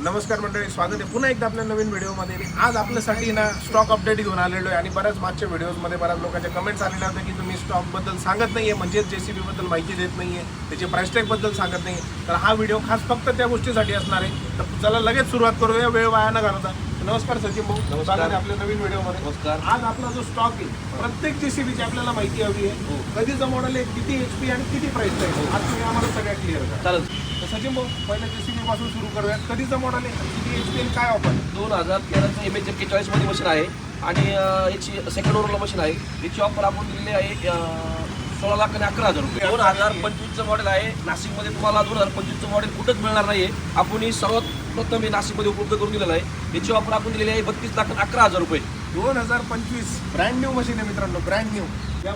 नमस्कार मंडळी, स्वागत आहे पुन्हा एकदा आपल्या नवीन व्हिडिओमध्ये. आज आपल्यासाठी ना स्टॉक अपडेट घेऊन आलेलो आहे आणि बऱ्याच मागच्या व्हिडिओजमध्ये बऱ्याच लोकांच्या कमेंट्स आलेल्या होत्या की तुम्ही स्टॉकबद्दल सांगत नाही आहे, म्हणजेच JCBबद्दल माहिती देत नाही आहे, त्याचे प्राइस टॅगबद्दल सांगत नाही. तर हा व्हिडिओ खास फक्त त्या गोष्टीसाठी असणार आहे. तर चला लगेच सुरुवात करूया, वेळ वाया न घालवता. नमस्कार सचिन भाऊ, स्वागत आहे आपल्या नवीन व्हिडिओमध्ये. नमस्कार. आज आपला जो स्टॉक आहे, प्रत्येक JCBची आपल्याला माहिती हवी आहे. कधीचं मॉडेल आहे, किती HP आणि किती प्राइस टॅग, आज तुम्ही आम्हाला सगळ्या क्लिअर करा. चालेल. तर सचिन भाऊ, पहिल्या JCB पासून सुरू करूया. कधीचं मॉडेल आहे, किती HP आणि काय ऑफर? 2013चं MH41 मध्ये मशीन आहे आणि याची सेकंड ओव्हरला मशीन आहे. याची ऑफर आपण दिलेली आहे 16 लाख आणि 11,000 रुपये. 2025चं मॉडेल आहे. नाशिकमध्ये तुम्हाला 2025चं मॉडेल कुठंच मिळणार नाही आहे. आपण ही सर्वात प्रथम हे नाशिकमध्ये उपलब्ध करून दिलेलं आहे. याची ऑफर आपण दिलेली आहे 32 लाख आणि 11,000 रुपये. 2025 ब्रँड न्यू मशीन आहे मित्रांनो, ब्रँड न्यू.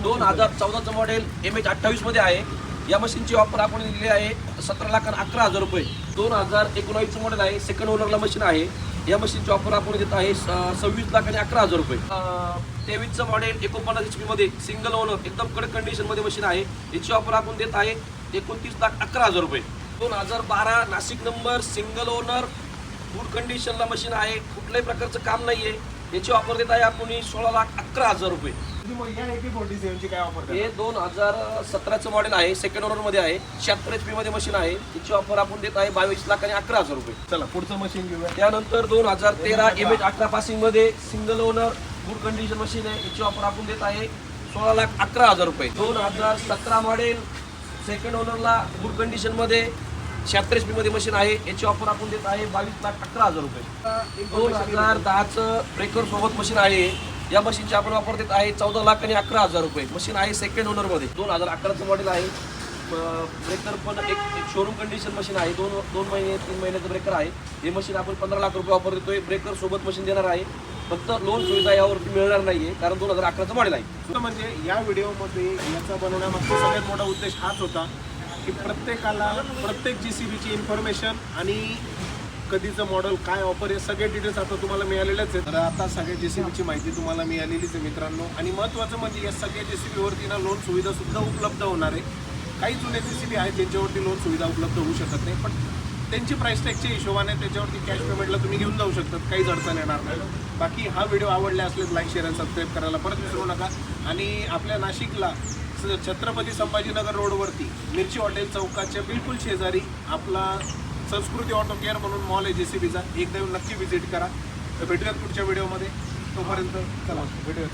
2014चं मॉडेल MH28 मध्ये आहे. या मशीनची ऑफर आपण दिलेली आहे 17 लाख आणि 11,000 रुपये. 2019चं मॉडेल आहे. सेकंड ओनरला मशीन आहे. या मशीनची ऑफर आपण देत आहे 26 लाख आणि 11,000 रुपये. 23चं मॉडेल 49 HP मध्ये सिंगल ओनर एकदम कडक कंडिशनमध्ये मशीन आहे. याची ऑफर आपण देत आहे 29 लाख 11,000 रुपये. 2012 Nashik number single owner good कंडिशनला मशीन आहे. कुठल्याही प्रकारचं काम नाही आहे. याची ऑफर देत आहे आपण 16 लाख 11,000 रुपये. या AK47 ची काय ऑफर? हे 2017चं मॉडेल आहे. सेकंड ओनर मध्ये आहे. 76 HP मध्ये मशीन आहे. तिची ऑफर आपण देत आहे 22 लाख आणि 11,000 रुपये. चला पुढचं मशीन घेऊया. त्यानंतर 2013 MH18 पासिंग मध्ये single owner good condition machine आहे. याची ऑफर आपण देत आहे 16 लाख 11,000 रुपये. 2017 मॉडेल सेकंड ओनरला गुड कंडिशन मध्ये 76 HP मध्ये मशीन आहे. याची ऑफर आपण देत आहे 22 लाख 11,000 रुपये. 2010चं ब्रेकर सोबत मशीन आहे. या मशीनची आपण ऑफर देत आहे 14 लाख आणि 11,000 रुपये. मशीन आहे सेकंड ओनरमध्ये. 2011चं मॉडेल आहे. ब्रेकर पण एक शोरूम कंडिशन मशीन आहे. दोन महिने 3 महिन्याचं ब्रेकर आहे. हे मशीन आपण 15 लाख रुपये ऑफर देतोय. ब्रेकर सोबत मशीन देणार आहे. फक्त लोन सुविधा यावरती मिळणार नाहीये, कारण 2011चं मॉडेल आहे. म्हणजे या व्हिडिओमध्ये याचा बनवण्यामागचा सगळ्यात मोठा उद्देश हाच होता की प्रत्येकाला प्रत्येक JCBची इन्फॉर्मेशन आणि कधीचं मॉडेल काय ऑफर आहे सगळे डिटेल्स आता तुम्हाला मिळालेलेच आहेत. तर आता सगळ्या JCBची माहिती तुम्हाला मिळालेलीच आहे मित्रांनो. आणि महत्त्वाचं म्हणजे या सगळ्या JCBवरती ना लोन सुविधा सुद्धा उपलब्ध होणार आहे. काही जुने JCB आहेत त्यांच्यावरती लोन सुविधा उपलब्ध होऊ शकत नाही, पण त्यांची प्राइस टॅगच्या हिशोबाने त्याच्यावरती कॅश पेमेंटला तुम्ही घेऊन जाऊ शकतात, काहीच अडचण येणार नाही. बाकी हा व्हिडिओ आवडला असल्यास लाईक शेअर आणि सबस्क्राईब करायला परत विसरू नका. आणि आपल्या नाशिकला छत्रपती संभाजीनगर रोडवरती मिरची हॉटेल चौकाच्या बिलकुल शेजारी आपला संस्कृती ऑटो केअर म्हणून मॉल आहे JCBचा. एकदा येऊन नक्की व्हिजिट करा. तर भेटूयात पुढच्या व्हिडिओमध्ये. तोपर्यंत चला भेटूयात.